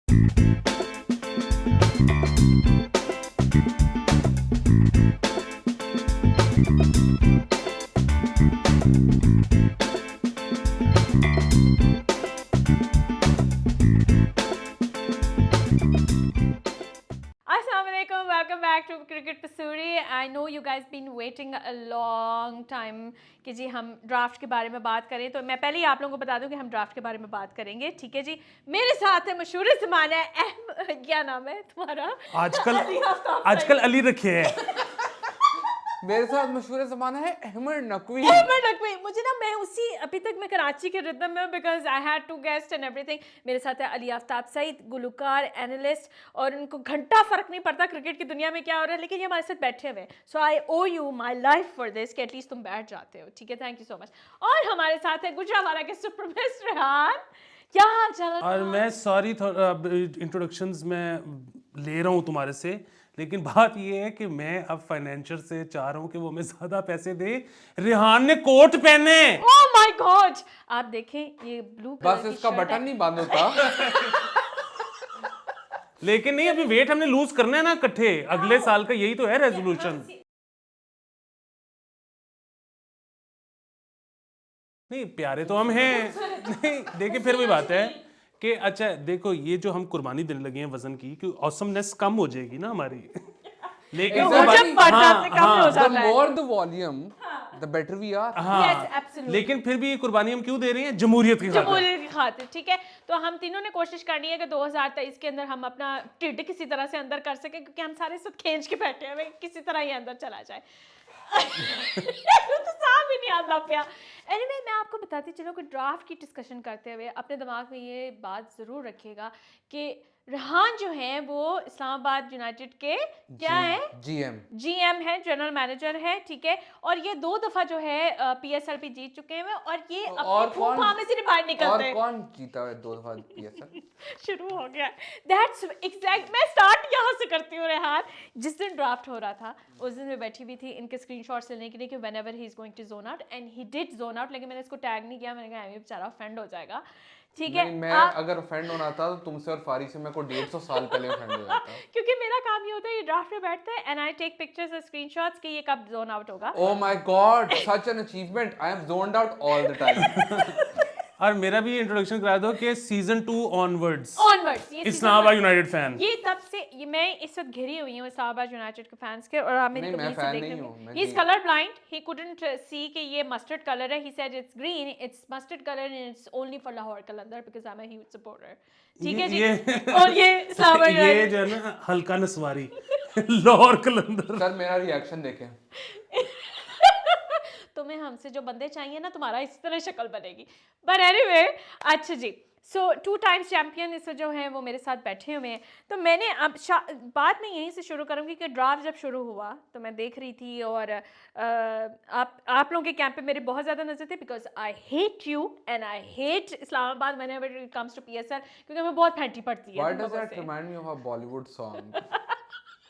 Assalamualaikum, welcome back to Cricket Pasuuri. I know you guys been waiting a long time कि जी हम draft के बारे में बात करें, तो मैं पहले ही आप लोगों को बता दूं कि हम ड्राफ्ट के बारे में बात करेंगे, ठीक है जी। मेरे साथ है मशहूर ज़माना क्या नाम है तुम्हारा? आजकल अली रखे हैं। मेरे साथ मशहूर ज़माना है अहमद नकवी। मुझे ना, मैं उसी अभी तक मैं कराची के रिदम में, because I had to guest and everything. मेरे साथ है अली आफ्ताब सईद, गुलकार, एनालिस्ट, और उनको घंटा फर्क नहीं पड़ता क्रिकेट की दुनिया में क्या हो रहा है, लेकिन ये हमारे साथ बैठे हुए हैं। So I owe you my life for this कि एटलीस्ट तुम बैठ जाते हो, ठीक है। Thank you so much. और हमारे साथ है गुजरावाला के सुपरमिस्ट रेहान। क्या हाल चाल? और मैं सॉरी इंट्रोडक्शंस में ले रहा हूँ तुम्हारे से, लेकिन बात ये है कि मैं अब फाइनेंशियल से चाह रहा हूँ कि वो हमें ज्यादा पैसे दे। रेहान ने कोट पहने। ओह माय गॉड, आप देखें ये ब्लू कलर बस इसका बटन नहीं बंद होता। लेकिन नहीं, अभी वेट हमने लूज करना है ना इकट्ठे, अगले साल का यही तो है रेजोल्यूशन। नहीं, प्यारे तो हम हैं। नहीं देखिए, फिर भी बात है कि अच्छा देखो, ये जो हम कुर्बानी देने लगे हैं वजन की, कि ऑसमनेस कम हो जाएगी ना हमारी। लेकिन more the volume the better we are. हाँ, लेकिन फिर भी ये कुर्बानी हम क्यों दे रहे हैं? जमहूरियत की खातिर, ठीक है। तो हम तीनों ने कोशिश करनी है कि 2023 के अंदर हम अपना टिड किसी तरह से अंदर कर सके, क्योंकि हम सारे सब खींच के बैठे हैं, किसी तरह ये अंदर चला जाए। तो साफ ही नहीं आता पिया। एनीवे, मैं आपको बताती चलो कि ड्राफ्ट की डिस्कशन करते हुए अपने दिमाग में ये बात ज़रूर रखिएगा कि रेहान जो है वो इस्लामाबाद यूनाइटेड के क्या है? जीएम है, जनरल मैनेजर है, ठीक है। और ये 2 दफा जो है पीएसएल भी जीत चुके हैं, और ये अपने फूफा में से बाहर निकलते हैं। और कौन जीता है 2 दफा पीएसएल? शुरू हो गया। That's exact. मैं स्टार्ट यहाँ से करती हूँ रेहान। जिस दिन ड्राफ्ट हो रहा था उस दिन मैं बैठी हुई थी इनके स्क्रीनशॉट्स लेने के लिए कि whenever he is going to zone out, and he did zone out, लेकिन मैंने इसको टैग नहीं किया। मैंने कहा ये बेचारा ऑफेंड हो जाएगा, ठीक है। मैं अगर ऑफेंड होना था तो तुमसे और फारी से मैं को 150 साल पहले ऑफेंड हो जाता। क्योंकि मेरा काम ये होता है, ये ड्राफ्ट में बैठते हैं एंड आई टेक पिक्चर्स और स्क्रीनशॉट्स कि ये कब जोन आउट होगा। Oh my God, such an achievement. I am zoned out all the time. और मेरा भी इंट्रोडक्शन करा दो कि season 2 onwards Islamabad United fan. ये तब से मैं इस वक्त घिरी हुई हूँ इस्लामाबाद यूनाइटेड के फैंस के, और आप मेरी कमीज से देख रहे हो। He is colour blind, he couldn't see कि ये मस्टर्ड कलर है। He said it's green, it's mustard colour and it's only for Lahore Qalandar because I am a huge supporter, ठीक है जी। और ये इस्लामाबाद ये जो है ना हल्का नस्वारी लाहौर कलंदर। सर मेरा रिएक्शन देखें। तुम्हें हमसे जो बंदे चाहिए ना, तुम्हारा इस तरह शक्ल बनेगी। बट एनीवे, अच्छा जी। सो 2 टाइम्स चैंपियन इस जो हैं वो मेरे साथ बैठे हुए हैं। तो मैंने अब बात मैं यहीं से शुरू करूँगी कि ड्राफ्ट जब शुरू हुआ तो मैं देख रही थी, और आप लोगों के कैंप पे मेरे बहुत ज़्यादा नजर थे, because I hate you and I hate Islamabad whenever it comes to PSL, क्योंकि हमें बहुत फैंटी पड़ती है। Why does that remind me of a Bollywood song?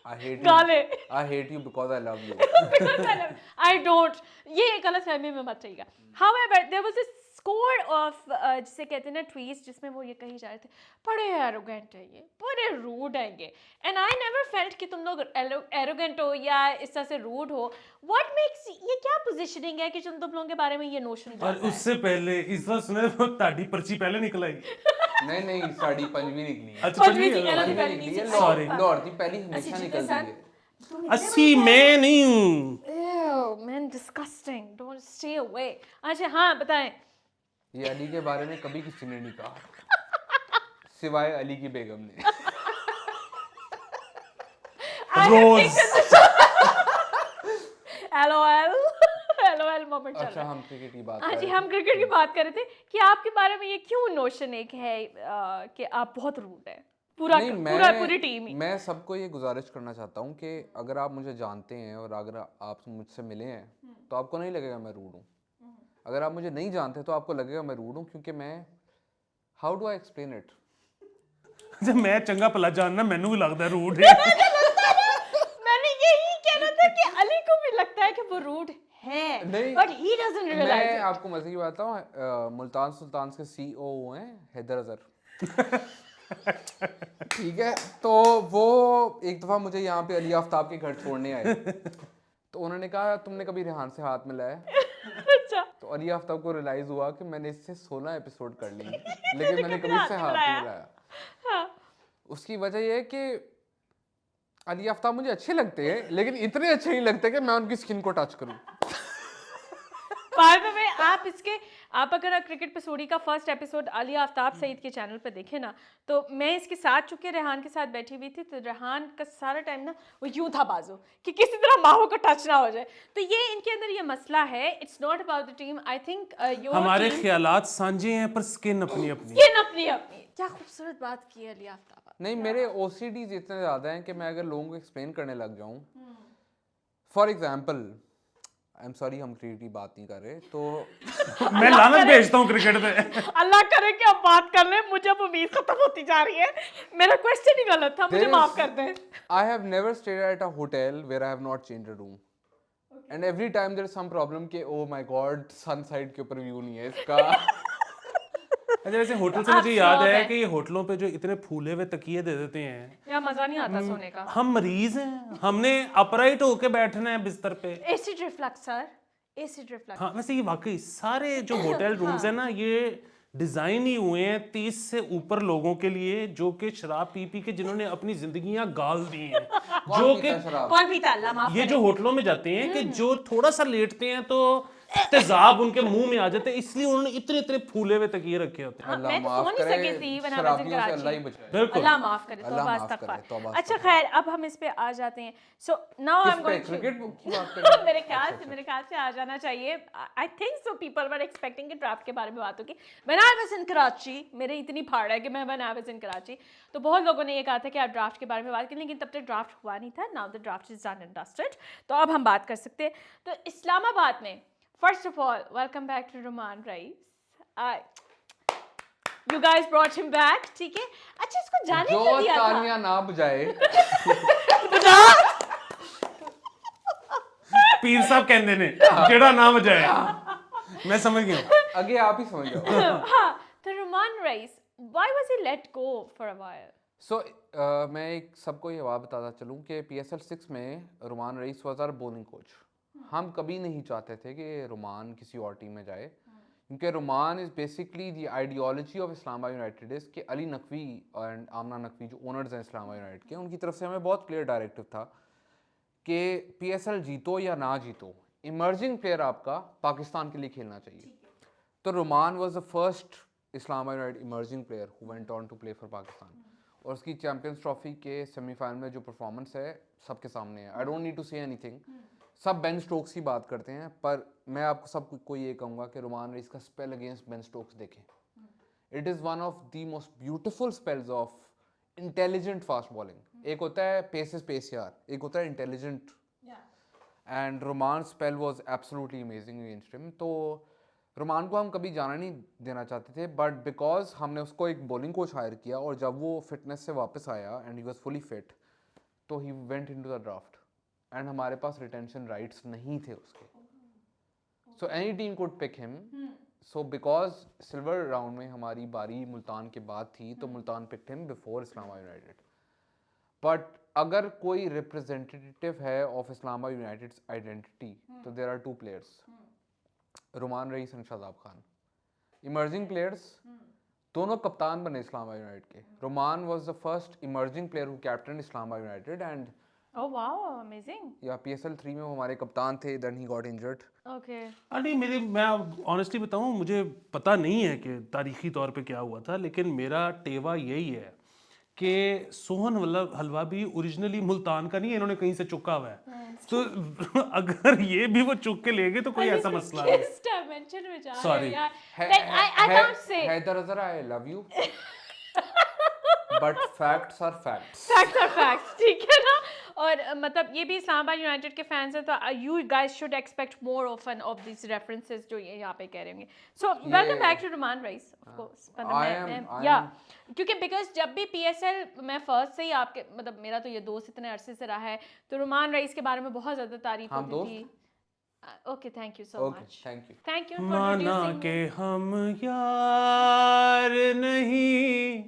I hate you because I love you. I don't. ये गलत फहमी में मत रहिएगा। However, there was a score of जिसे कहते हैं ना ट्वीट्स, जिसमें वो ये कही जा रहे थे बड़े एरोगेंट है ये, बड़े रूड है ये, and I never felt कि तुम लोग एरोगेंट हो या इस तरह से रूड हो। What makes ये क्या पोजीशनिंग है कि तुम लोगों के बारे में ये नोशन? और उससे पहले इस बार सुने तो ताड़ी पर्ची पहले निकल आई। नहीं साड़ी पंजवी निकली है। अच्छा, पंजवी निकली है। सॉरी, लाहौर की पहली हमेशा निकलती है। 80 मैं नहीं हूँ। Man, disgusting. Don't stay away. अच्छा हाँ बताएं। ये अली के बारे में कभी किसी ने नहीं कहा सिवाय अली की बेगम ने। रोज LOL मोमेंट चल रहा है। अच्छा, हम क्रिकेट की बात हाँ जी, हम क्रिकेट की बात कर रहे थे कि आपके बारे में ये क्यों नोशन एक है कि आप बहुत रूड है, पूरी टीम ही। मैं सबको ये गुजारिश करना चाहता हूँ कि अगर आप मुझे जानते हैं और अगर आप मुझसे मिले हैं तो आपको नहीं लगेगा मैं रूड हूँ। अगर आप मुझे नहीं जानते तो आपको लगेगा मैं रूड हूँ, क्योंकि मैं how do I explain it, जब मैं चंगा भला जानना मैनू भी लगता है रूड है। मैंने यही कहना था कि अली को भी लगता है कि वो रूड है, बट ही डजंट रियलाइज। मैं आपको मजे की बात बताऊं, मुल्तान सुल्तान के सीईओ हैं हैदर अजहर। ठीक है, तो वो एक दफ़ा मुझे यहाँ पे अली आफ्ताब के घर छोड़ने आए, तो उन्होंने कहा तुमने कभी रेहान से हाथ मिलाया? अच्छा, तो अली आफ्ताब को रियलाइज़ हुआ कि मैंने इससे 16 एपिसोड कर लिए, लेकिन मैंने कभी इससे हाथ नहीं मिलाया। हाँ। उसकी वजह ये है कि अली आफ्ताब मुझे अच्छे लगते हैं, लेकिन इतने अच्छे नहीं लगते कि मैं उनकी स्किन को टच करूं। बाय द वे आप अगर क्रिकेट पसूड़ी का फर्स्ट एपिसोड अली आफ्ताब सईद के चैनल पर देखे ना, तो मैं इसके साथ चूंकि रेहान के साथ बैठी हुई थी, तो रेहान का सारा टाइम ना वो यूं था बाजू कि किसी तरह माहो को टच ना हो जाए। तो ये इनके अंदर ये मसला है, it's not about the team, I think your हमारे ख्यालात साझे हैं पर स्किन अपनी अपनी। स्किन अपनी अपनी। क्या खूबसूरत बात की है अली आफ्ताब। नहीं, मेरे OCDs इतने ज़्यादा हैं कि मैं अगर लोगों को एक्सप्लेन करने लग जाऊं, for example, I am sorry हम क्रिकेट बात नहीं कर रहे, तो मैं लानत भेजता हूँ क्रिकेट पे। अल्लाह करे कि आप बात कर लें, मुझे अब उम्मीद खत्म होती जा रही है। मेरा क्वेश्चन ही गलत था, मुझे माफ कर दें। I have never stayed at a hotel where I have not changed a room. And every time there is some problem कि oh my god सनसाइड के ऊपर व्यू नहीं है इसका। अच्छा, वैसे होटल से मुझे याद है कि ये होटलों पे जो इतने फूले हुए तकिए दे देते हैं, या मजा नहीं आता सोने का। हम मरीज हैं, हमने अपराइट होके बैठना है बिस्तर पे। Acid reflux sir, acid reflux. हाँ, वैसे ये वाकई सारे जो होटल रूम्स हैं ना, ये डिजाइन ही हुए हैं 30 से ऊपर लोगों के लिए, जो कि शराब पी पी के जिन्होंने अपनी जिंदगियां गाल दी हैं। जो कि कौन पीता, अल्लाह माफ ये जो होटलों में जाते हैं कि जो थोड़ा सा लेटते हैं तो तेजाब उनके मुंह में आ जाते हैं, इसलिए उन्होंने इतने इतने फूले हुए तकिए रखे होते हैं। मैं तो सो नहीं सकी थी when I was in शराबियों से अल्लाह ही कराची। बचाए। बिल्कुल। अल्लाह माफ करे, अल्लाह तौबा माफ करे, तौबा इस्तगफार। अच्छा खैर, अब हम इस पे आ जाते हैं। So now I am going to cricket की बात करें। मेरे ख्याल से आ जाना चाहिए। I think so people were expecting कि ड्राफ्ट के बारे में बात होगी। When I was in Karachi, मेरे इतनी फाड़ है कि मैं when I was in Karachi, तो बहुत लोगों ने ये कहा था कि आप ड्राफ्ट के बारे में बात करें, लेकिन तब तक ड्राफ्ट हुआ नहीं था। Now the draft is done and dusted, तो अब हम बात कर सकते हैं। तो इस्लामाबाद में, first of all welcome back to Rumman Raees. You guys brought him back, ठीक है। अच्छा, इसको जाने जो क्यों दिया था? तालियां ना बजाए पीर साहब कहते ने जेड़ा नाम जाए, मैं समझ गया। आगे आप ही समझ जाओ। हाँ, तो रुमान rice, why was he let go for a while? सो मैं एक सबको ये बात बताता चलूँ कि PSL 6 में रुमान rice was our bowling coach. हम कभी नहीं चाहते थे कि रुमान किसी और टीम में जाए, क्योंकि Rumman is basically the ideology of Islamabad United is कि अली नकवी एंड आमना नकवी जो ओनर्स हैं इस्लामाबाद यूनाइटेड के, उनकी तरफ से हमें बहुत क्लियर डायरेक्टिव था कि PSL जीतो या ना जीतो, इमर्जिंग प्लेयर आपका पाकिस्तान के लिए खेलना चाहिए। तो Rumman was the first Islamabad United emerging player who went on to play for Pakistan, और उसकी चैम्पियंस ट्रॉफी के सेमीफाइनल में जो परफॉर्मेंस है सबके सामने है। I don't need to say anything, सब बेन स्टोक्स की बात करते हैं, पर मैं आपको सबको ये कहूँगा कि रुमान रईस का स्पेल अगेंस्ट बेन स्टोक्स देखें। It is one of the most beautiful spells of intelligent fast bowling. एक होता है पेस इज पेस यार, एक होता है intelligent, and Rumman spell was absolutely amazing against him. तो रुमान को हम कभी जाना नहीं देना चाहते थे, बट बिकॉज हमने उसको एक बॉलिंग कोच हायर किया, और जब वो फिटनेस से वापस आया and he was fully fit, तो he went into the draft, and हमारे पास रिटेंशन राइट्स नहीं थे उसके, so any team could pick him. So because silver round में हमारी बारी मुल्तान के बाद थी, तो Multan picked him before Islamabad United. But अगर कोई रिप्रेजेंटेटिव है ऑफ इस्लामाबाद यूनाइटेड्स आइडेंटिटी, तो there are two players, Rumman Raees and Shadab Khan, emerging players, दोनों कप्तान बने इस्लामाबाद यूनाइटेड के। Rumman was the first emerging player who captain Islamabad United, and Oh wow, amazing. या PSL 3 में वो हमारे कप्तान थे, then he got injured. Okay. नहीं, मैं ऑनेस्टली बताऊं, मुझे पता नहीं है कि तारीखी तौर पे क्या हुआ था, लेकिन मेरा टेवा यही है कि सोहन हलवा भी ओरिजिनली मुल्तान का नहीं है, इन्होंने कहीं से चुका हुआ है। तो अगर ये भी वो चुक के ले गए तो कोई ऐसा मसला नहीं। किस dimension में जा रहे Sorry. हो यार? Like I can't say. Haider Azhar, I love you, but facts are facts. Facts are facts, ठीक है ना? और मतलब ये भी इस्लामाबाद यूनाइटेड के फैंस हैं, तो you guys should expect more often of these references जो ये यहाँ पे कह रहे होंगे। So welcome back to Ruman Rईस, of course। क्योंकि because जब भी PSL मैं फर्स्ट से ही आपके मतलब मेरा तो ये दोस्त इतने अरसे से रहा है, तो रुमान रईस के बारे में बहुत ज़्यादा तारीफ होती थी। Okay, thank you so much. Thank you for माना introducing के me. हम यार नहीं,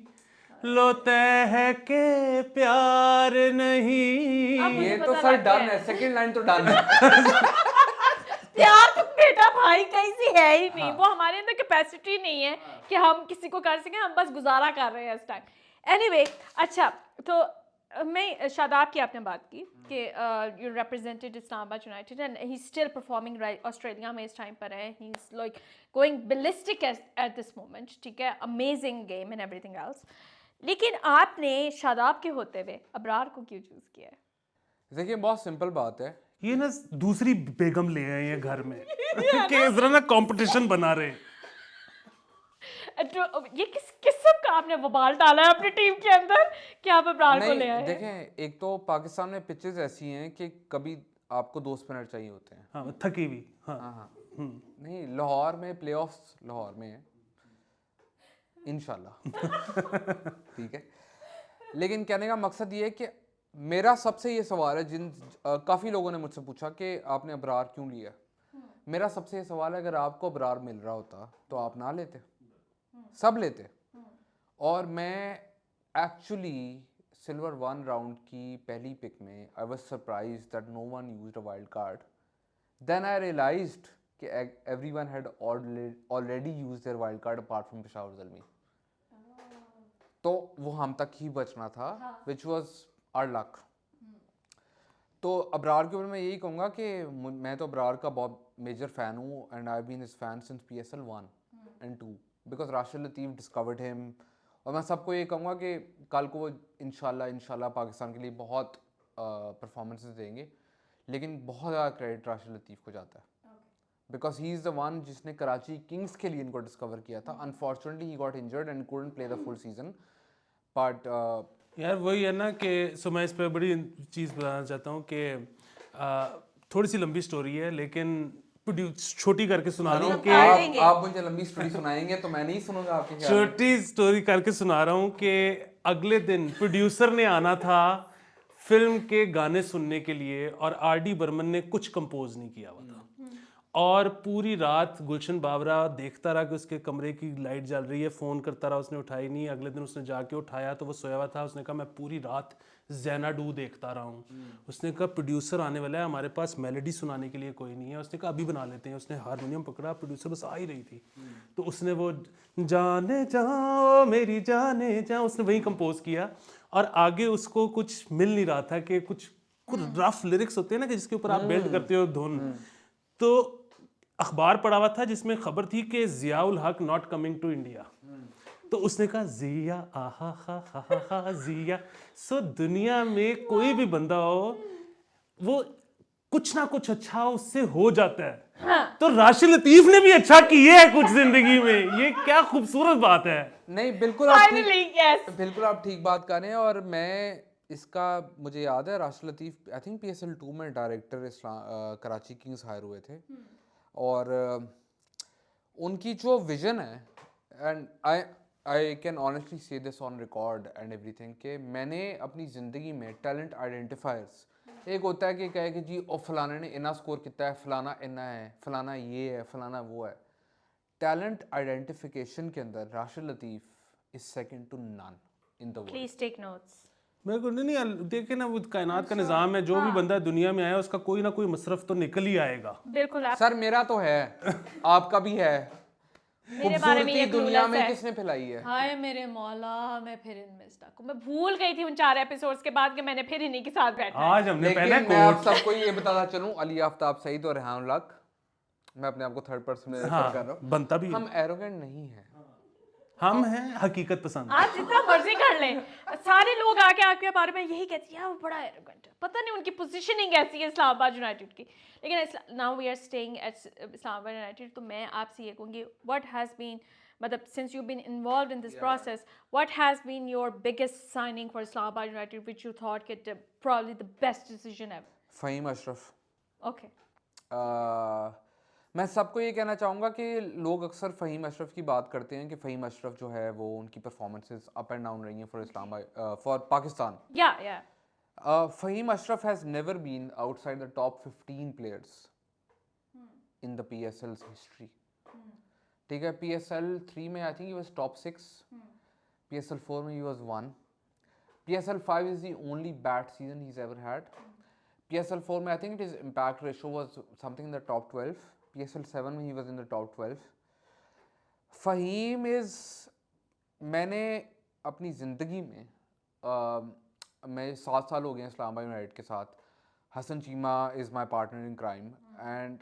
लोते है के प्यार नहीं। अब मुझे ये तो पता सर लग गया डन है, सेकंड लाइन तो डन है। प्यार तो बेटा भाई कहीं से है ही नहीं, वो हमारे अंदर कैपेसिटी नहीं है कि हम किसी को कर सकें, हम बस गुजारा कर रहे हैं इस टाइम। एनीवे अच्छा, तो मैं शादाब की आपने बात की कि you represented Islamabad United and he still performing Australia में इस टाइम पर है, he is like going ballistic at this moment, ठीक है, amazing game and everything else. लेकिन आपने शादाब के होते हुए अबरार को क्यों चूज किया है? देखिए बहुत सिंपल बात है, ये ना दूसरी बेगम ले आए हैं घर में कि इस तरह ना कंपटीशन बना रहे हैं। तो ये किस किस्म का आपने वबाल डाला है अपनी टीम के अंदर कि आप अबरार को ले नहीं आए हैं? देखें, एक तो पाकिस्तान में पिचेस ऐसी हैं कि कभी आपको 2 स्पिनर चाहिए होते हैं। हाँ थकी हुई। हाँ हाँ हाँ, नहीं लाहौर में प्लेऑफ्स लाहौर में है इंशाल्लाह। ठीक है, लेकिन कहने का मकसद ये है कि मेरा सबसे ये सवाल है, काफ़ी लोगों ने मुझसे पूछा कि आपने अबरार क्यों लिया। मेरा सबसे ये सवाल है, अगर आपको अबरार मिल रहा होता तो आप ना लेते, सब लेते। और मैं एक्चुअली सिल्वर 1 राउंड की पहली पिक में I was surprised that no one used a wild card. Then I realized कि everyone had already used their wild card apart from Peshawar Zalmi. तो वो हम तक ही बचना था, विच वॉज आवर लक। तो अबरार के ऊपर मैं यही कहूँगा कि मैं तो अबरार का बहुत मेजर फ़ैन हूँ and I been his fan since PSL 1 and 2 because Rashid Latif discovered him. और मैं सबको ये कहूँगा कि कल को वो इंशाल्लाह पाकिस्तान के लिए बहुत परफॉर्मेंसेस देंगे, लेकिन बहुत ज़्यादा क्रेडिट राशिद लतीफ़ को जाता है because he is the one जिसने कराची किंग्स के लिए इनको डिस्कवर किया था। Unfortunately he got injured and couldn't play the full season, but यार वही है ना कि सो मैं इस पर बड़ी चीज़ बताना चाहता हूँ कि थोड़ी सी लंबी स्टोरी है लेकिन छोटी करके सुना रहा हूँ कि आप मुझे लंबी स्टोरी सुनाएंगे तो मैं नहीं सुनूंगा आपके ख्याल में। छोटी स्टोरी करके सुना रहा हूँ कि अगले दिन प्रोड्यूसर ने आना था फिल्म के गाने सुनने के लिए और RD बर्मन ने कुछ कंपोज नहीं किया हुआ था। और पूरी रात गुलशन बाबरा देखता रहा कि उसके कमरे की लाइट जल रही है, फ़ोन करता रहा, उसने उठाई नहीं। अगले दिन उसने जाके उठाया तो वो सोया हुआ था। उसने कहा मैं पूरी रात ज़ैनाडू देखता रहा हूँ। उसने कहा प्रोड्यूसर आने वाला है, हमारे पास मेलोडी सुनाने के लिए कोई नहीं है। उसने कहा अभी बना लेते हैं। उसने हारमोनियम पकड़ा, प्रोड्यूसर बस आ ही रही थी तो उसने वो जाने जाओ मेरी जाने जाओ उसने वही कंपोज किया। और आगे उसको कुछ मिल नहीं रहा था कि कुछ रफ लिरिक्स होते हैं ना कि जिसके ऊपर आप बिल्ड करते हो धुन। तो अखबार पढ़ा हुआ था जिसमें खबर थी कि जियाउल हक नॉट कमिंग टू इंडिया। तो उसने कहा जिया आहा हा हा हा हा जिया। सो दुनिया में कोई भी बंदा हो वो कुछ ना कुछ अच्छा उससे हो जाता है। तो राशिद लतीफ ने भी अच्छा किया है कुछ जिंदगी में। ये क्या खूबसूरत बात है। नहीं Finally, yes. बिल्कुल आप ठीक बात कर रहे हैं। और मैं इसका मुझे याद है राशिद लतीफ़ आई थिंक PSL 2 में डायरेक्टर कराची किंग्स हायर हुए थे। और उनकी जो विजन है, एंड आई कैन ऑनेस्टली से this on record and everything, कि मैंने अपनी ज़िंदगी में टैलेंट आइडेंटिफायर्स, एक होता है कि कहे कि जी ओ फलाने ने इतना स्कोर किया है, फलाना इतना है, फलाना ये है, फलाना वो है। टैलेंट आइडेंटिफिकेशन के अंदर Rashid Latif is second to none in the world. Please take notes. मेरे को नहीं देखे ना वो कायनात का निज़ाम है, जो भी बंदा दुनिया में आया उसका कोई ना कोई मसरफ तो निकल ही आएगा। बिल्कुल आप सर मेरा तो है, आपका भी है। मेरे बारे में ये खूबसूरती दुनिया clueless में है। किसने फैलाई है? हाय मेरे मौला, मैं फिर इनमें स्टक हूं। मैं भूल गई थी उन 4 एपिसोड्स के बाद कि मैंने फिर इन्हीं के साथ बैठना है। आज हमने लेकिन पहले मैं आप कोट सबको ये बताना चलूं, अली आफ्ताब सईद और रेहान लक, मैं अपने आप को थर्ड पर्सन में रेफर कर रहा हूं, बनता भी है। हम एरोगेंट नहीं हैं। हम हैं हकीकत पसंद। आप जितना मर्जी कर लें, सारे लोग आके आपके बारे में यही कहते हैं, यार वो बड़ा एरोगेंट है। पता नहीं उनकी पोजीशनिंग ऐसी है इस्लामाबाद यूनाइटेड की। लेकिन now we are staying at Islamabad United, तो मैं आपसे ये कहूँगी व्हाट हैज़ बीन, मतलब since you been involve in this process, what has been your biggest signing for Islamabad United which you thought कि probably the best decision ever? Fahim Ashraf. Okay. मैं सबको ये कहना चाहूँगा कि लोग अक्सर फ़हीम अशरफ की बात करते हैं कि फ़हीम अशरफ जो है वो उनकी परफॉर्मेंसेस अप एंड डाउन रही हैं for Pakistan. Yeah. Fahim Ashraf has never been outside the top 15 players in the PSL's history. ठीक है, PSL 3 में I think he was top 6, PSL 4 में he was 1. PSL 5 is the only bad season he's ever had. PSL 4 में I think his impact ratio was something in the top 12. PSL 7 में he was in the top 12. Fahim is, मैंने अपनी ज़िंदगी में मैं 7 साल हो गए हैं इस्लामाबाद यूनाइटेड के साथ. Hasan Cheema is my partner in crime and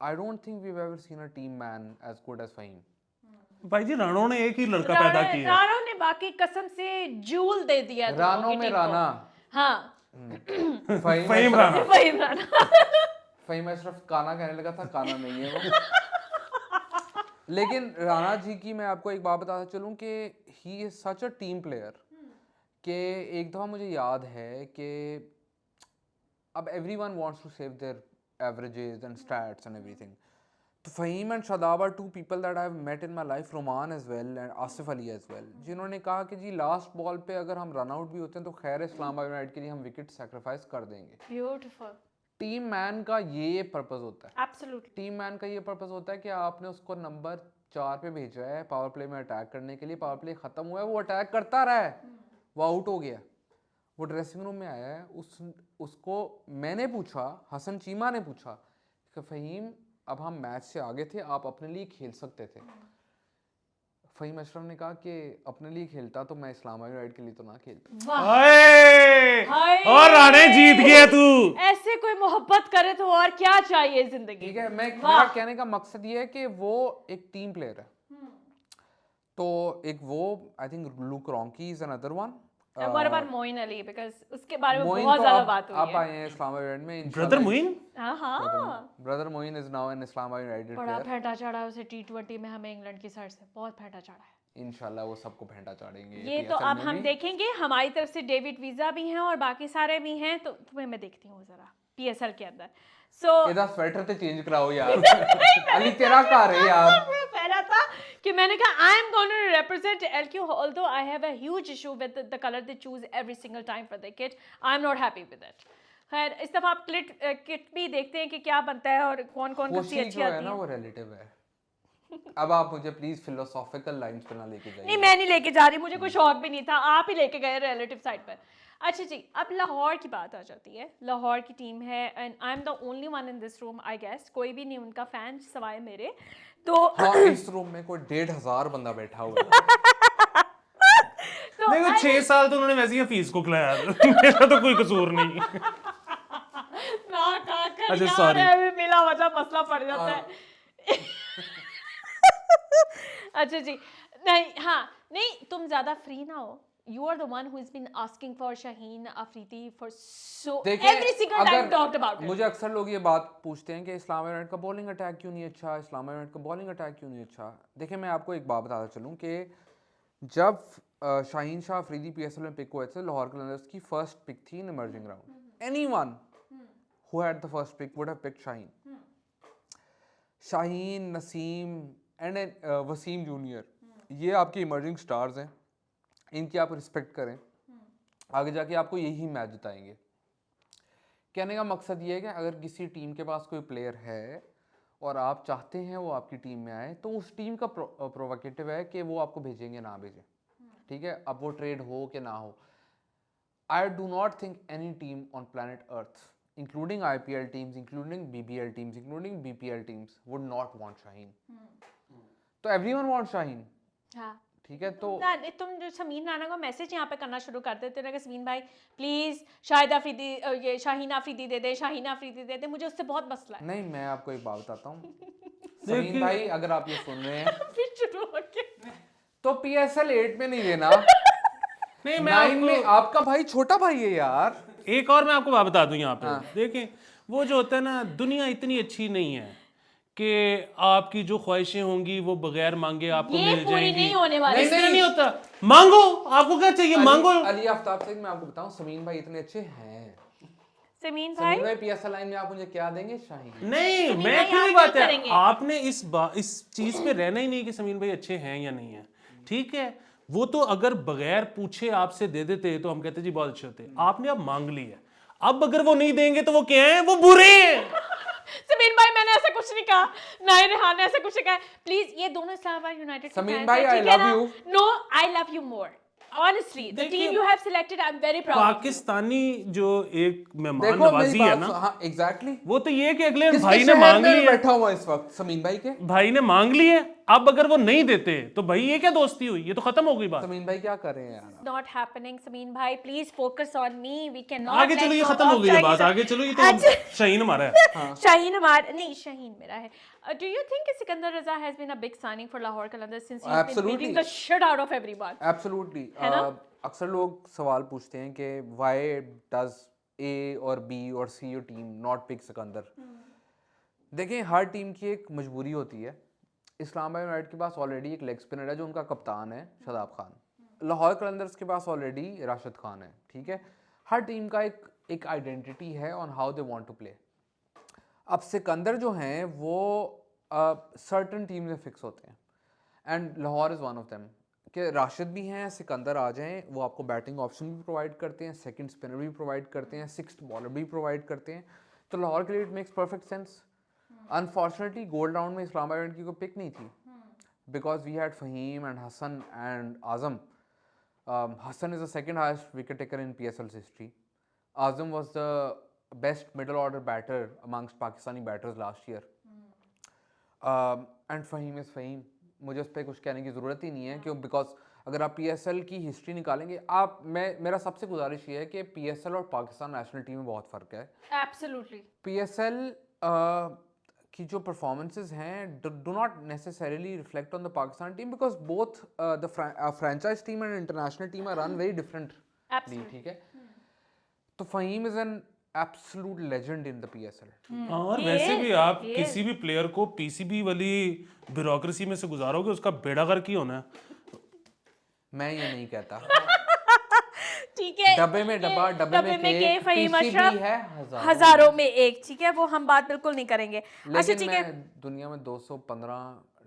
I don't think we have ever seen a team man as good as Fahim. भाई जी राणा ने एक ही लड़का पैदा किया. राणा ने बाकी कसम से जूल दे दिया दोनों रानो की में टीम को. राना, हाँ फहीम राणा. वही राणा. फ़हीम अशरफ काना कहने लगा था, काना नहीं है वो. लेकिन राणा जी की मैं आपको एक बात बताता चलूँ कि he is such a team player कि एक दफ़ा मुझे याद है कि अब everyone wants to save their averages and stats and everything. तो Faheem and Shadab are two people that I have met in my life, Rumman as well and Asif Ali as well, जिन्होंने कहा कि जी लास्ट बॉल पे अगर हम रन आउट भी होते हैं तो खैर इस्लामाबाद यूनाइटेड के लिए हम विकेट सेक्रीफाइस कर देंगे. ब्यूटीफुल. टीम मैन का ये पर्पस होता है. एब्सोल्युटली. टीम मैन का ये पर्पस होता है कि आपने उसको नंबर 4 पे भेजा है पावर प्ले में अटैक करने के लिए. पावर प्ले खत्म हुआ है, वो अटैक करता रहा है, वो आउट हो गया, वो ड्रेसिंग रूम में आया है. उसको मैंने पूछा, हसन चीमा ने पूछा कि फ़हीम अब हम मैच से आगे थे, आप अपने लिए खेल सकते थे. फ़हीम अशरफ ने कहा कि अपने लिए खेलता तो मैं इस्लामाबाद यूनाइटेड के लिए तो ना खेलता. हाय. और राणे जीत गया तू. ऐसे कोई मोहब्बत करे तो और क्या चाहिए जिंदगी. ठीक है, मेरा कहने का मकसद ये है कि वो एक टीम प्लेयर है. तो एक वो I think Luke Ronchi is another one. What about Moeen Ali, because उसके बारे में मोइन बहुत तो ज्यादा बात हुई आप है. आए हैं इस्लामाबाद यूनाइटेड में. ब्रदर मोइन. हाँ. Brother Moin is now in Islamabad United बड़ा प्लेयर. फेंटा चढ़ा है उसे T20 में हमें इंग्लैंड की साइड से बहुत फेंटा चढ़ा है. इंशाल्लाह वो सबको भेंटा चाड़ेंगे. ये तो अब हम देखेंगे. हमारी तरफ से डेविड वीजा भी हैं और बाकी सारे भी हैं, तो तुम्हें मैं देखती हूँ जरा PSL के अंदर. सो ਇਹਦਾ स्वेटर ਤੇ चेंज कराओ यार. अली तेरा घर है यार. पहला था कि मैंने कहा I am going to represent LQ, although I have a huge issue with the color they choose every single time for the kit. I am not happy with it. खैर इस दफा आप किट भी देखते हैं कि क्या बनता है और कौन कौन सी कोशिश अच्छी जो है आती ना है. वो रिलेटिव है. अब आप मुझे प्लीज फिलोसॉफिकल लाइंस पे ना लेके नहीं जाइए. मैं नहीं लेके जा रही, मुझे कोई शौक भी नहीं था, आप ही लेके गए रिलेटिव साइड पर. अच्छा जी, अब लाहौर की बात आ जाती है. लाहौर की टीम है and I am the only one in this room I guess, कोई भी नहीं उनका फैन सिवाय मेरे. तो हाँ, इस रूम में कोई 1,500 बंदा बैठा हुआ है. देखो 6 साल तो उन्होंने वैसे ही फीस को खिलाया. मेरा तो कोई कसूर नहीं. ना काकर अच्छा, यार, sorry. अभी बिला वजह मसला पड़ जाता है. अच्छा जी, नहीं हाँ नहीं, तुम ज्यादा फ्री ना हो. You are the one who has been asking for Shaheen Afridi for so every single time talked about it. मुझे अक्सर लोग ये बात पूछते हैं कि इस्लामाबाद यूनाइटेड का बॉलिंग अटैक क्यों नहीं अच्छा, इस्लामाबाद यूनाइटेड का बॉलिंग अटैक क्यों नहीं अच्छा. देखिए मैं आपको एक बात बताता चलूँ कि जब शाहीन शाह अफरीदी PSL में पिक हुए थे, लाहौर कलंदर्स की फर्स्ट पिक थी in emerging round. Anyone who had the first pick would have picked Shaheen. Shaheen, Naseem and Waseem junior, ये आपके इमर्जिंग स्टार्स हैं, इनकी आप रिस्पेक्ट करें, आगे जाके आपको यही मैच जिताएंगे. कहने का मकसद ये है कि अगर किसी टीम के पास कोई प्लेयर है और आप चाहते हैं वो आपकी टीम में आए, तो उस टीम का प्रोवोकेटिव है कि वो आपको भेजेंगे ना भेजें. ठीक है, अब वो ट्रेड हो कि ना हो. I do not think any team on planet earth, including IPL teams, including BBL teams, including BPL teams, would not want Shaheen. तो everyone wants Shaheen. हाँ. ठीक है, तो तुम जो समीन राणा को मैसेज यहाँ पे करना शुरू कर देते हो कि समीन भाई प्लीज शाहिद अफरीदी, ये शाहीन अफरीदी दे दे, शाहीन अफरीदी दे दे, मुझे उससे बहुत मसला है. नहीं, मैं आपको एक बात बताता हूँ. समीन भाई अगर आप ये सुन रहे हैं फिर शुरू हो गया. तो PSL 8 में नहीं देना. नहीं मैं 9 में आपका भाई छोटा भाई है यार. एक और मैं आपको बात बता दूं यहाँ पे. देखें वो जो होता है ना, दुनिया इतनी अच्छी नहीं है कि आपकी जो ख्वाहिशें होंगी वो बगैर मांगे आपको ये मिल पूरी जाएंगी. नहीं होने वाली. ऐसा नहीं होता. मांगो, आपको क्या चाहिए मांगो. अली आफ्ताब से मैं आपको बताऊं, समीन भाई इतने अच्छे हैं. समीन भाई समीन भाई PSL लाइन में आप मुझे क्या देंगे? शाहीन. नहीं, मैं भाई, क्यों आप बात नहीं है, करेंगे. आपने इस चीज पे रहना ही नहीं कि समीन भाई अच्छे हैं या नहीं है. ठीक है, वो तो अगर बगैर पूछे आपसे दे देते तो हम कहते जी बहुत अच्छे होते. आपने अब मांग ली है, अब अगर वो नहीं देंगे तो वो क्या है, वो बुरे हैं. समीन भाई मैंने ऐसा कुछ नहीं कहा, ना ही रेहान ने ऐसा कुछ नहीं कहा. प्लीज ये दोनों इस्लामाबाद यूनाइटेड समीन भाई, I love you. No I love you more. honestly the team you have selected, I'm very proud of you. Pakistani जो एक मेहमान देखो मेरी नवाजी है बात ना, हाँ एग्जैक्टली वो तो ये कि अगले किसके भाई ने शहर मांग में ली है, बैठा हुआ इस वक्त समीन भाई के भाई ने मांग ली है, अब अगर वो नहीं देते तो भाई ये क्या दोस्ती हुई, ये तो खत्म हो गई बात। समीन भाई क्या कर रहे हैं यार Not happening, Sameen bhai. Please focus on me. We cannot. आगे let चलो, ये go खत्म हो of गई है Chinese- बात, आगे चलो, ये तो अच्छा। शाहीन हमारा है। Shaheen हमारा नहीं, Shaheen मेरा है. Do you think Sikandar Raza has been a big signing for Lahore Qalandars since he's been Absolutely. beating the shit out of everyone? Absolutely है ना? अक्सर लोग सवाल पूछते हैं कि व्हाई डज ए और बी और C your team not pick Sikandar. देखें हर टीम की एक मजबूरी होती है। इस्लामाबाद यूनाइटेड के पास ऑलरेडी एक लेग स्पिनर है जो उनका कप्तान है शादाब खान। लाहौर कलंदर्स के पास ऑलरेडी राशिद खान है, ठीक है। हर टीम का एक आइडेंटिटी है on how they want to play. अब सिकंदर जो हैं वो सर्टन टीम में फिक्स होते हैं and Lahore is one of them कि राशिद भी हैं, सिकंदर आ जाएं, वो आपको बैटिंग ऑप्शन भी प्रोवाइड करते हैं, सेकंड स्पिनर भी प्रोवाइड करते हैं, सिक्स्थ बॉलर भी प्रोवाइड करते हैं। तो लाहौर के लिए it makes perfect sense. Unfortunately gold round में इस्लामाबाद की कोई पिक नहीं थी because we had Fahim and Hasan and Azam. Hassan is the second highest wicket taker in PSL's history. Azam was the best middle order batter amongst Pakistani batters last year. And Fahim is Fahim. मुझे उस पर कुछ कहने की ज़रूरत ही नहीं है क्यों बिकॉज अगर आप PSL की हिस्ट्री निकालेंगे मेरा सबसे गुजारिश ये है कि PSL और पाकिस्तान नेशनल टीम में बहुत फ़र्क है। Absolutely. PSL की जो परफॉर्मेंसेस हैं do not necessarily reflect on the Pakistan team because both the franchise team and international team are run very differently, Absolutely. ठीक है। तो Fahim is an absolute legend in the PSL। और He वैसे is, भी आप he किसी भी प्लेयर को पीसीबी वाली ब्यूरोक्रेसी में से गुजारोगे उसका बेड़ा गर्क ही होना है। मैं ये नहीं कहता। ठीक है, डब्बे में डब्बा, डब्बे में केक, फ़हीम PCB अशरफ है हजारों में एक, ठीक है, वो हम बात बिल्कुल नहीं करेंगे। अच्छा लेकिन ठीक है, मैं दुनिया में 215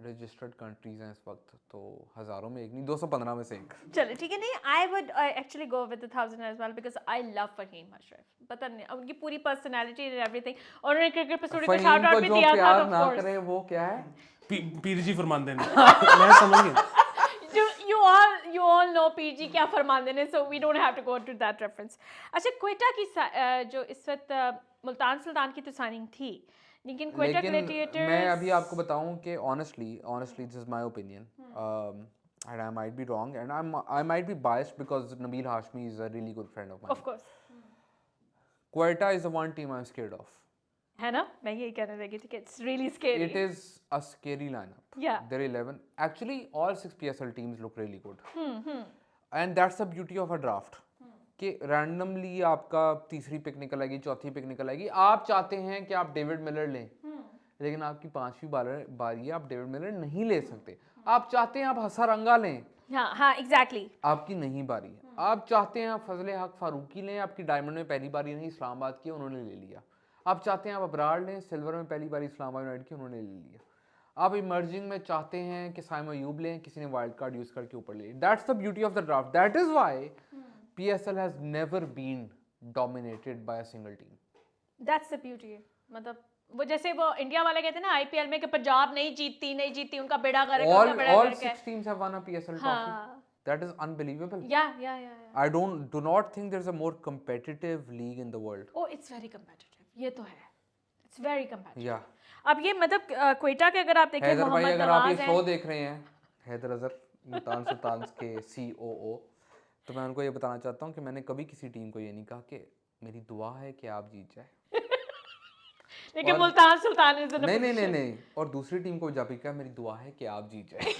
रजिस्टर्ड कंट्रीज हैं इस वक्त, तो हज़ारों में एक नहीं 215 में से एक। चलो ठीक है। नहीं, I would actually go with 1000 as well because I love Fahim Ashraf. पता नहीं उनकी पूरी पर्सनालिटी एंड एवरीथिंग, और उन्होंने क्रिकेट पे स्टूडियो को फ़हीम शाउट को आउट भी जो दिया था। प्यार ऑफ ना कोर्स करे वो क्या है? पीर जी फरमान देने मैं समझ गया। you all know PG क्या फरमान देने, so we don't have to go to that reference. अच्छा, क्वेटा की जो इस वक्त मुल्तान सुल्तान की तो साइनिंग थी, लेकिन क्वेटा ग्लैडिएटर्स मैं अभी आपको बताऊं कि honestly this is my opinion, and I might be wrong and I might be biased because Nabil Hashmi is a really good friend of mine. Of course Quetta is the one team I'm scared of. है ना, मैं यही कहने लगी थी कि it's really scary. It is a scary lineup. Yeah. Their 11. Actually, all 6 PSL teams look really good. And that's the beauty of a draft. कि randomly आपका तीसरी पिक निकल आएगी, चौथी पिक निकल आएगी। आप चाहते हैं कि आप डेविड मिलर लें, लेकिन आपकी पांचवी बारी है, आप डेविड मिलर नहीं ले सकते। आप चाहते हैं आप हसरंगा लें, हाँ एग्जैक्टली। आपकी नहीं बारी है। आप चाहते हैं आप फजले हक फारूकी लें, आपकी डायमंड में पहली बारी नहीं, इस्लामाबाद की उन्होंने ले लिया। आप चाहते हैं आप अबरार लें, सिल्वर में पहली बारी इस्लामाबाद यूनाइटेड की उन्होंने ले लिया। आप इमर्जिंग में चाहते हैं कि साइम अयूब लें, किसी ने वाइल्ड कार्ड यूज करके ऊपर ले। That's the beauty of the draft. That is why PSL has never been dominated by a single team. That's the beauty. मतलब वो जैसे वो इंडिया वाले कहते हैं ना IPL में कि पंजाब नहीं जीतती, उनका बेड़ा गर्क है, उनका बेड़ा All गर्क है। 6 teams have won a PSL trophy. हाँ, That is unbelievable. yeah. I do not think there's a more competitive league in the world. Oh, it's very competitive. ये तो है, it's very competitive. Yeah. अब ये मतलब क्वेटा के अगर आप देखें, हैदर भाई, मोहम्मद अगर आप ये नवाज शो हैं, देख रहे हैं, हैदर अजहर मुल्तान सुल्तान के COO, तो मैं उनको ये बताना चाहता हूँ कि मैंने कभी किसी टीम को ये नहीं कहा कि मेरी दुआ है कि आप जीत जाए। लेकिन मुल्तान सुल्तान इज इन नहीं, और दूसरी टीम को जाके कहा मेरी दुआ है कि आप जीत जाए।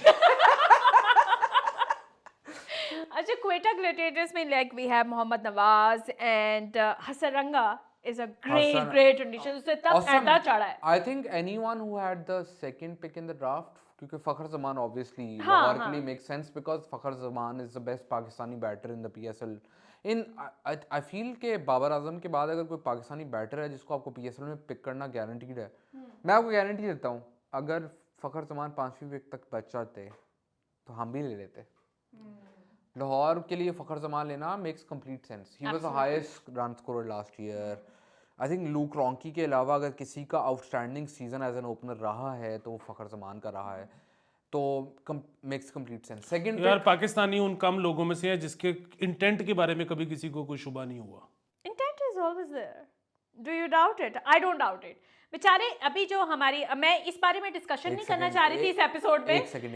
अच्छा, क्वेटा ग्लैडिएटर्स में like we have Mohammad Nawaz and Hasaranga is a great addition. उससे तब फायदा चढ़ा है। I think anyone who had the second pick in the draft, क्योंकि फ़खर ज़मान obviously लाहौर के लिए makes sense because Fakhar Zaman is the best Pakistani batter in the PSL. I feel कि बाबर आजम के बाद अगर कोई पाकिस्तानी बैटर है जिसको आपको PSL में पिक करना गारंटीड है, मैं आपको गारंटी देता हूँ अगर फ़खर ज़मान 5वीं पिक तक बच जाते तो हम भी ले लेते। लाहौर के लिए फ़खर ज़मान लेना makes complete sense. He was the highest run scorer last year. I think Luke Ronchi के अलावा अगर किसी का outstanding season as an opener रहा है तो वो फ़खर ज़मान का रहा है। तो मेक्स कंप्लीट सेंस। सेकंड यार पाकिस्तानी उन कम लोगों में से है जिसके इंटेंट के बारे में कभी किसी को कोई शुबा नहीं हुआ। Intent is always there, do you doubt it? I don't doubt it. बेचारे अभी जो हमारी, मैं इस बारे में डिस्कशन नहीं करना चाह रही थी इस एपिसोड में। एक सेकंड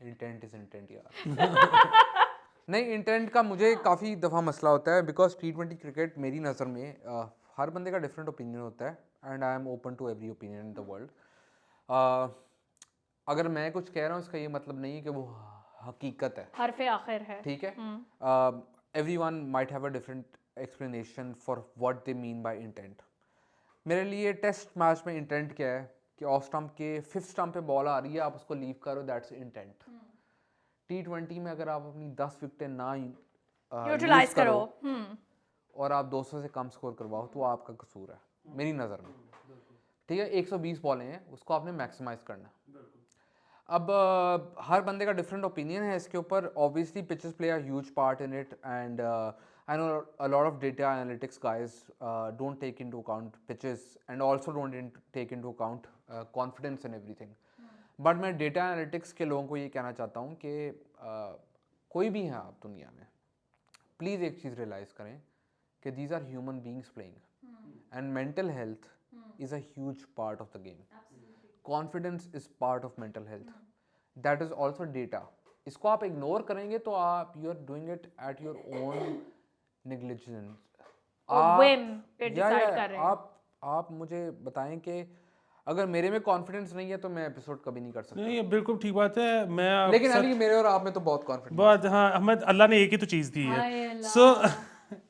इंटेंट इज इंटेंट यार। नहीं, इंटेंट का मुझे काफ़ी दफ़ा मसला होता है बिकॉज T20 क्रिकेट मेरी नज़र में हर बंदे का डिफरेंट ओपिनियन होता है and I am open to every opinion in the world. अगर मैं कुछ कह रहा हूँ इसका ये मतलब नहीं है कि वो हकीकत है, हरफे आखिर है। ठीक है। Everyone might have a different explanation for what they mean by intent. मेरे लिए टेस्ट मैच में इंटेंट क्या है कि ऑफ स्टंप के 5th स्टंप पे बॉल आ रही है, आप उसको लीव करो, दैट्स इंटेंट। T20 में अगर आप अपनी 10 विकेटें ना यूटिलाइज करो और आप 200 से कम स्कोर करवाओ तो आपका कसूर है मेरी नज़र में, ठीक है। 120 बॉलें हैं, उसको आपने मैक्सिमाइज करना है। अब हर बंदे का डिफरेंट ओपिनियन है इसके ऊपर। Obviously pitches play a huge part in it and I know a lot of data analytics guys don't take into account pitches and also don't take into account confidence in everything. But मैं data analytics के लोगों को ये कहना चाहता हूँ कि कोई भी हैं आप दुनिया में, प्लीज़ एक चीज़ रियलाइज़ करें कि these are human beings playing and mental health is a huge part of the game. Confidence is part of mental health, that is also data. इसको आप इग्नोर करेंगे तो आप you are doing it at your own negligence. आप मुझे बताएं कि अगर मेरे में कॉन्फिडेंस नहीं है तो मैं एपिसोड कभी नहीं कर सकता। नहीं, ये बिल्कुल ठीक बात है। मैं लेकिन अली मेरे और आप में तो बहुत कॉन्फिडेंस। बहुत, हाँ, अहमद, अल्लाह ने एक ही तो चीज़ दी हाय है। अल्लाह। सो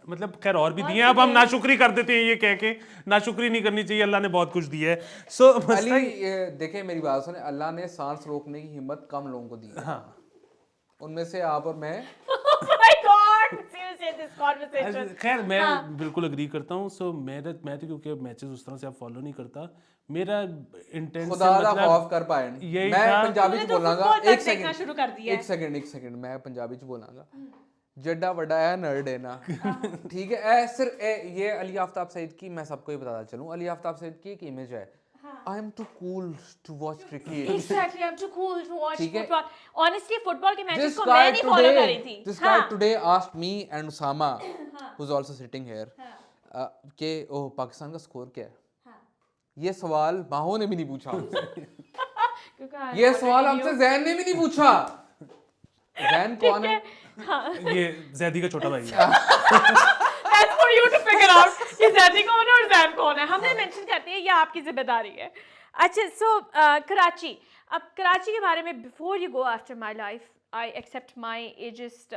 मतलब खैर और भी दी है, अब हम नाशुक्री कर देते हैं ये कह के। नाशुक्री नहीं करनी चाहिए, अल्लाह ने बहुत कुछ दिया है। सो अली देखें मेरी बात सुने, अल्लाह ने सांस रोकने की हिम्मत कम लोगों को दी है। हाँ, उनमें से आप और मैं। Oh my God, seriously, this conversation. खैर मैं बिल्कुल अग्री करता हूँ। सो मैं तो क्योंकि मैचेस उस तरह से आप फॉलो नहीं करता, मेरा इंटेंट से खुदा दा खौफ मतलब कर पाए यही मैं था। पंजाबी तूने च तो बोलांगा। फुटबॉल एक तक देखना शुरू कर दिया है। एक सेकंड मैं पंजाबी च बोलांगा। जड्डा वड्डा है नर्ड है ना, ठीक है। सिर्फ ये अली आफ्ताब सईद की, मैं सबको ही बताता चलूं, अली आफ्ताब सईद की एक इमेज है, I am too cool to watch cricket. Exactly, I'm too cool to watch ठीक है। football. Honestly, football के matches This को guy मैं नहीं follow कर today, रही थी। this हाँ। guy today asked me and Usama, who's also sitting here, कि ओह पाकिस्तान का स्कोर क्या है। ये सवाल माहो ने भी नहीं पूछा हमसे। क्योंकि ये सवाल हमसे जैन ने भी नहीं पूछा। जैन कौन है? ये जैदी का छोटा भाई है। That's for you to figure out कि जैदी कौन है और जैन कौन है। हमने मेंशन करती है, ये आपकी जिम्मेदारी है। अच्छा, सो कराची, अब कराची के बारे में, before you go after my life, I accept my ageist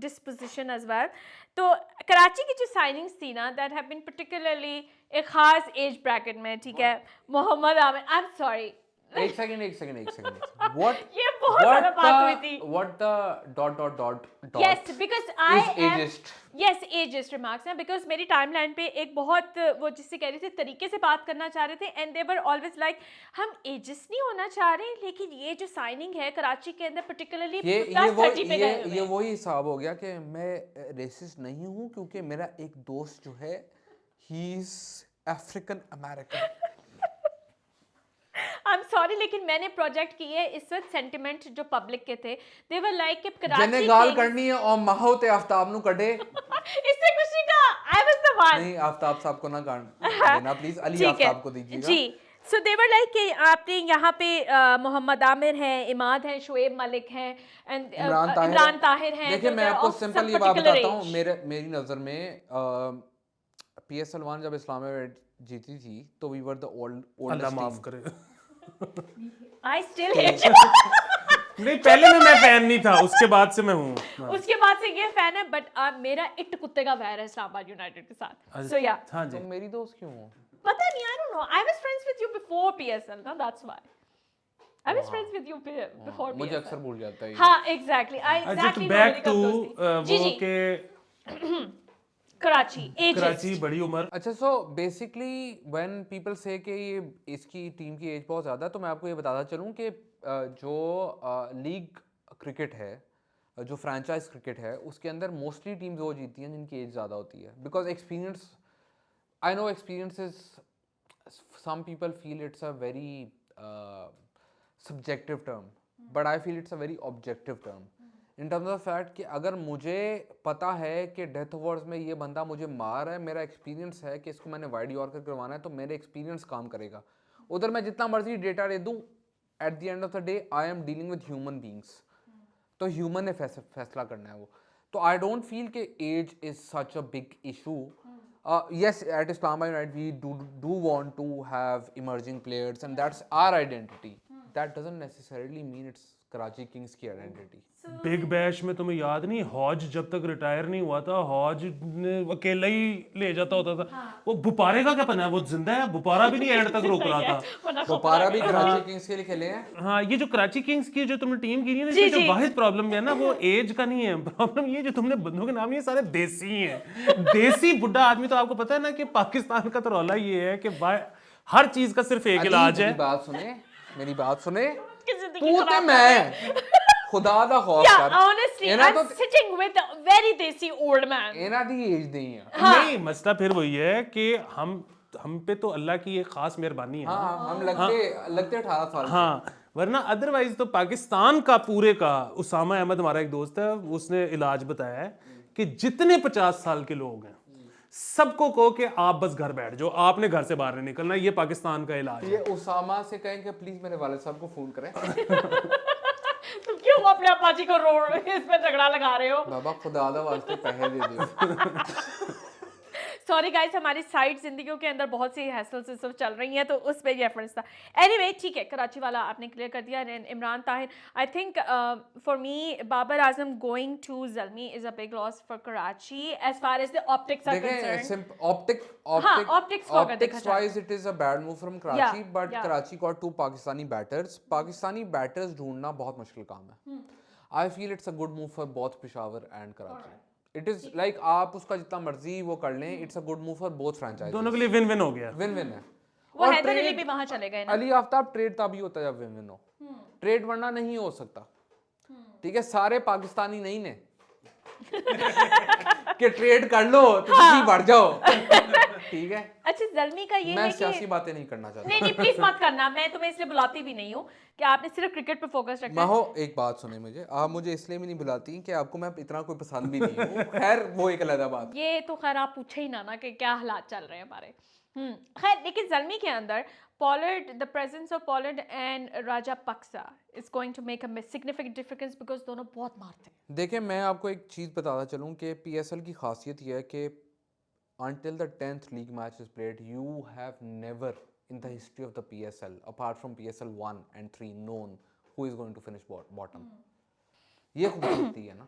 disposition as well. तो कराची की जो साइनिंग्स थी ना, दैट हैव बीन पर्टिकुलरली एक खास एज ब्रैकेट में, ठीक है। Mohammad Amir, I am sorry, एक सेकंड what ये बहुत ज़्यादा बात हुई थी। what the dot Yes, because I is am ageist. yes, ageist remarks हैं, because मेरी टाइमलाइन पे एक बहुत, वो जिससे कह रही थी, तरीके से बात करना चाह रहे थे, and they were always like हम एजिस्ट नहीं होना चाह रहे, लेकिन ये जो साइनिंग है कराची के अंदर पर्टिकुलरली +30 पे गए हुए ये वही हिसाब हो गया कि मैं रेसिस्ट नहीं हूँ क्योंकि मेरा एक दोस्त जो है he is African American. I am sorry, लेकिन मैंने प्रोजेक्ट किए इस वक्त सेंटिमेंट जो पब्लिक के थे, दे वर लाइक कि कराची जने गाल करनी है और माहो ते आफ्ताब नु कटे। इससे कुछ नहीं कहा, आई वाज द वन। नहीं, आफ्ताब साहब को ना देना प्लीज, अली आफ्ताब को दीजिएगा जी। सो दे वर लाइक कि आपने यहाँ पे मोहम्मद आमिर हैं, इमाद हैं, शुएब मलिक हैं, एंड इमरान ताहिर हैं। देखिए मैं आपको सिंपल ये बात बताता हूँ, मेरी नज़र में PS सलमान जब इस्लामाबाद जीती थी तो वी वर द ओल्डेस्ट। अल्लाह माफ करे। आई स्टिल हेट नहीं, पहले में मैं फैन नहीं था, उसके बाद से मैं हूँ। उसके बाद से ये फैन है, बट मेरा इट कुत्ते का वैर है इस्लामाबाद यूनाइटेड के साथ। सो या, हाँ जी, तुम मेरी दोस्त क्यों हो? पता नहीं, I don't know, I was friends with you before PSL ना, that's why I was friends with you before PSL। मुझे अक्सर भूल जाता है ये। हाँ एग्जैक्टली, आई अच्छा, एग्जैक्टली तो बैक टू जी वो जी, के कराची एजेस। कराची बड़ी उम्र। अच्छा, सो बेसिकली व्हेन पीपल से कि ये इसकी टीम की एज बहुत ज़्यादा है, तो मैं आपको ये बताता चलूँ कि जो लीग क्रिकेट है, जो फ्रेंचाइज क्रिकेट है, उसके अंदर मोस्टली टीम्स वो जीती हैं जिनकी एज ज़्यादा होती है। Because experience, I know experience is, some people feel it's a very subjective term, but I feel it's a very objective term in terms of fact कि अगर मुझे पता है कि डेथ ओवर्स में ये बंदा मुझे मार है, मेरा एक्सपीरियंस है कि इसको मैंने वाइड यॉर्कर करवाना है, तो मेरे एक्सपीरियंस काम करेगा। उधर मैं जितना मर्जी डेटा दे दूँ, at the end of the day I am dealing with human beings, तो ह्यूमन ने फैसला करना है वो। तो आई डोंट फील कि age is such a big issue. Yes, at Islamabad United we do want to have emerging players and that's our identity. That doesn't necessarily mean it's Karachi Kings की identity. Big bash में तुम्हें याद नहीं, हौज जब तक retire नहीं हुआ था, हौज ने अकेला ही ले जाता होता था। वो बुपारे का क्या पता है, वो जिंदा है, बुपारा भी नहीं एंड तक रोक रहा था। बुपारा भी कराची किंग्स के लिए खेले हैं। हाँ, ये जो कराची किंग्स की जो तुमने टीम की ना, इसमें जो वाहिद प्रॉब्लम है ना, वो एज का नहीं है प्रॉब्लम, ये जो तुमने बंदों के नाम ये सारे देसी हैं। देसी बुढ़ा आदमी, तो आपको पता है ना कि पाकिस्तान का तो रौला ये है कि हर चीज का सिर्फ एक इलाज है। मेरी बात सुने तू ते मैं खुदा दा खौफ कर। honestly I'm sitting with a very desi old man। इना दी एज नहीं है। नहीं, मसला फिर वही है कि हम पे तो अल्लाह की एक खास मेहरबानी है। हाँ, हम लगते 18 साल। हाँ, वरना अदरवाइज तो पाकिस्तान का पूरे का, उसामा अहमद हमारा एक दोस्त है, उसने इलाज बताया है कि जितने 50 साल के लोग हैं सबको कहो कि आप बस घर बैठ जाओ, आपने घर से बाहर नहीं निकलना, ये पाकिस्तान का इलाज है। ये उसामा से कहें कि प्लीज मेरे वालिद साहब को फोन करें। तुम क्यों अपने अपाची को रोड इस पे झगड़ा लगा रहे हो? बाबा खुदा दा वास्ते पैसे दे दियो। सॉरी गाइस, हमारी साइड जिंदगियों के अंदर बहुत सी हैसल्स इस वक्त चल रही हैं, तो उस पे रेफरेंस था। एनीवे, ठीक है, कराची वाला आपने क्लियर कर दिया। Imran Tahir, I think for me Babar Azam going to Zalmi is a big loss for Karachi as far as the optics are concerned. Optics wise it is a bad move from Karachi, but Karachi got 2 Pakistani batters. Pakistani batters ढूंढना बहुत मुश्किल काम है। I feel it's a good move for both Peshawar and Karachi. It is like आप उसका जितना मर्जी वो कर लें, it's a good move for both franchise. दोनों के लिए विन विन हो गया। विन विन है। वो हैदर अली भी वहां चले गए ना। अली आफ्ताब ट्रेड तभी होता है जब विन विन हो। ट्रेड वरना नहीं हो सकता। ठीक है, सारे पाकिस्तानी नहीं ने कि ट्रेड कर लो तो तुम बढ़ जाओ। ठीक है। अच्छा, ज़ल्मी का ये मैं है कि सियासी बातें नहीं करना चाहता। नहीं प्लीज मत करना, मैं तुम्हें इसलिए बुलाती भी नहीं हूँ कि आपने सिर्फ क्रिकेट पे फोकस रखना है। माहो, एक बात सुने, मुझे आप मुझे इसलिए भी नहीं बुलाती कि आपको मैं इतना कोई पसंद भी नहीं हूँ। खैर वो एक अलग बात। ये तो खैर आप पूछे ही ना कि क्या हालात चल रहे हैं हमारे। खैर, लेकिन ज़ल्मी के अंदर Pollard, the presence of Pollard and Rajapaksa is going to make a significant difference because दोनों बहुत मारते हैं। देखिए, मैं आपको एक चीज़ बताता चलूँ कि PSL की खासियत यह है कि until the 10th league match is played, you have never in the history of the PSL, apart from PSL 1 and 3, known who is going to finish bottom. ये खूबसूरती है ना।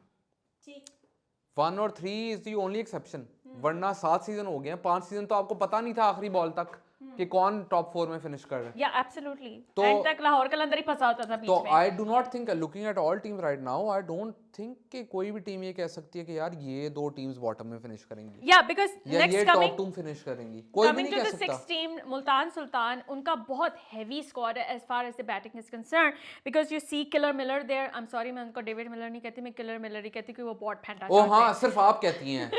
1 और 3 is the only exception. वरना 7 season हो गए हैं, 5 season तो आपको पता नहीं था आखिरी बॉल तक कि कौन टॉप 4 में फिनिश कर रहा है। या एब्सोल्युटली, एंड तक लाहौर कलंदर ही फंसा होता था बीच में। तो I do not think, looking at all teams right now, I don't think कि कोई भी टीम ये कह सकती है कि यार ये 2 टीम्स बॉटम में फिनिश करेंगी, या बिकॉज़ या ये नेक्स्ट टॉप 2 फिनिश करेंगी, कोई भी नहीं कह सकता। 6th टीम मुल्तान सुल्तान, उनका बहुत हेवी स्क्वाड है as far as the batting is concern, because you see killer Miller there. I am sorry, मैं उनको डेविड मिलर नहीं कहती, मैं किलर मिलर ही कहती, क्योंकि वो बहुत फैंटास्टिक। ओ हाँ, सिर्फ आप कहती हैं।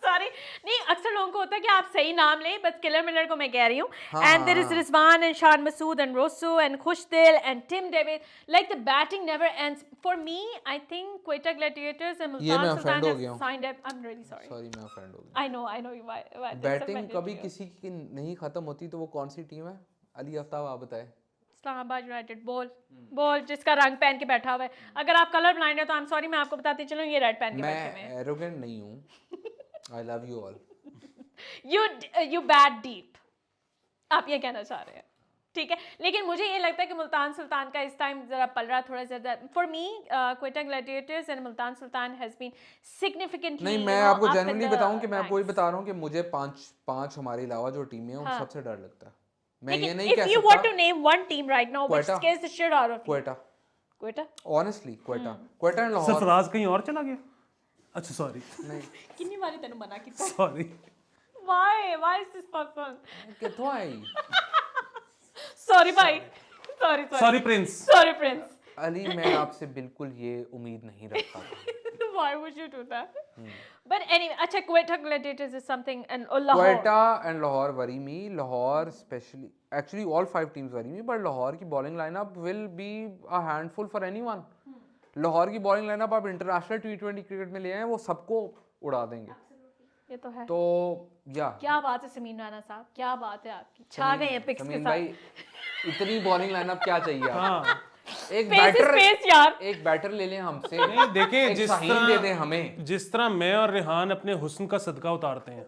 सॉरी, नहीं, अक्सर लोगों को होता है कि आप सही नाम लें, बस किलर मिलर को मैं कह रही हूँ। And there is Rizwan and Shan Masood and Rossouw and Khushdil and Tim David, like the batting never ends for me. I think Quetta Gladiators and Multan Sultan have signed up. I am really sorry, मैं ऑफेंड हो गया। I know why batting कभी किसी की नहीं खत्म होती, तो वो कौन सी टीम है? अली आफ्ताब, आप बताएं। इस्लामाबाद यूनाइटेड। बोल जिसका रंग पहन के बैठा हुआ है। अगर आप कलर ब्लाइंड है तो आई एम सॉरी, मैं आपको बताती चलूं, ये रेड पहन के बैठे हुए हैं। मैं एरोगेंट नहीं हूं। I love you all. You bad deep, आप ये कहना चाह रहे हैं, ठीक है। लेकिन मुझे ये लगता है कि मुल्तान सुल्तान का इस टाइम जरा पलड़ा थोड़ा ज़्यादा, for me Quetta Gladiators and Multan Sultan has been significantly. नहीं, मैं आपको जनरली बताऊं कि मैं आपको ही बता रहा हूं कि मुझे पांच हमारे अलावा जो टीमें हैं उन सबसे डर लगता है। मैं ये नहीं कह सकता। If you want to name one team right now which scares the shit out of you, Quetta. Honestly, Quetta and Lahore. Sarfaraz कहीं और चला गया? अच्छा सॉरी, नहीं, कितनी बारी तेनू मना किया? Sorry. Why is this person? किथों आई? Sorry भाई, sorry sorry prince. sorry prince, Ali मैं आपसे बिल्कुल ये उम्मीद नहीं रखता था। Why would you do that? But anyway, अच्छा Quetta Gladiators is something and Lahore. Quetta and Lahore worry me. Lahore especially, actually all 5 teams worry me, but Lahore की bowling lineup will be a handful for anyone. Lahore की bowling lineup आप international T20 cricket में ले आए वो सबको उड़ा देंगे। ये तो है। तो या क्या बात है समीन राणा साहब, क्या बात है आपकी, छा गए हैं पिक्स के समीन साथ। भाई इतनी बॉलिंग लाइनअप क्या चाहिए आप? हाँ एक Space is बैटर space यार। एक बैटर ले लें हमसे, नहीं देखें एक जिस शाहीन दे दें हमें। जिस तरह मैं और रेहान अपने हुस्न का सदका उतारते हैं,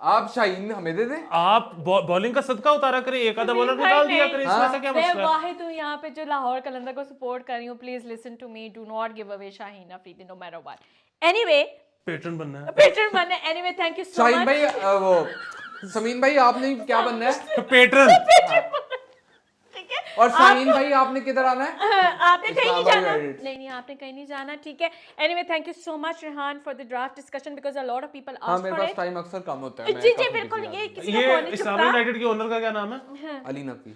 आप शाहीन हमें दे दें। आप बॉलिंग का सदका उतारा करें, एक आधा बॉलर निकाल दिया करें, इसमें से क्या मैं मसला है? वाहिद हूँ यहाँ पे जो लाहौर कलंदर को सपोर्ट कर रही हूँ। Please listen to me, do not give away Shaheen Afridi no matter what. Anyway pattern बनना है। पेट्रन बने। Anyway thank you so Shaheen much. भाई वो समीन भाई आपने क्या बनना है? पैटर्न ठीक है, और शाहीन भाई आपने किधर आना है? आपने कहीं नहीं इस्लामाबाद जाना। United। नहीं आपने कहीं नहीं जाना, ठीक है। Anyway thank you so much Rehan for the draft discussion because a lot of people हाँ आस्क्ड मेरे फॉर पास इट। टाइम अक्सर कम होता है। मैं जी जी काफी बिल्कुल, busy ये आदमी किसी का ये फोन नहीं इस्लामी चुकता। यूनाइटेड के ओनर का क्या नाम है? हूँ। अली नकवी।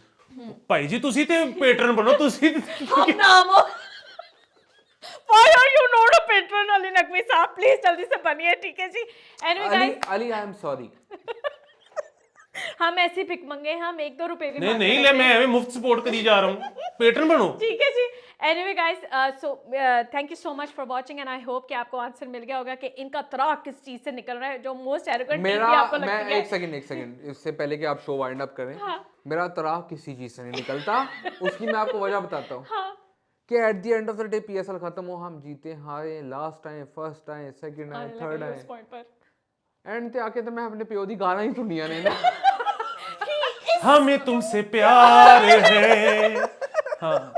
भाई जी तुसी ते पैटर्न बनो तुसी। हम नाम हो। Why are you not a patron Ali Naqvi साहब, प्लीज जल्दी से बनिए, ठीक है जी। Anyway Ali guys Ali I am sorry. हम ऐसे भिक मंगे, हम 1-2 रुपए भी नहीं मांग नहीं रहे ले थे। मैं हमें मुफ्त सपोर्ट करी जा रहा हूँ, पैटर्न बनो। ठीक है जी। Anyway guys so thank you so much for watching and I hope कि आपको आंसर मिल गया होगा कि इनका तराह किस चीज से निकल रहा है, जो मोस्ट एरोगेंट टीम मेरा भी आपको मैं लगती है। एक सेकंड इससे पहले कि आप शो वाइंड अप करें, मेरा तराह किसी चीज से नहीं निकलता। उसकी मैं आपको वजह बताता हूँ कि eight the end of the day PSL खत्म हो, हम जीते हारे, लास्ट आए, फर्स्ट आए, सेकंड आए, थर्ड आए, उस पॉइंट पर एंड ते आके तो मैं अपने प्यो दी गाना ही सुनिया ने ना। हमें तुमसे प्यार है। हाँ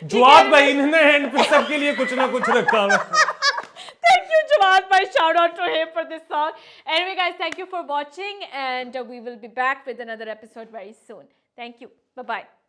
जवाब भाई इन्होंने हैंड पे सबके लिए कुछ ना कुछ रखा हुआ है। Thank you, Jawad bhai. Shout out to him for this song. Anyway, guys, thank you for watching, and we will be back with another episode very soon. Thank you. Bye bye.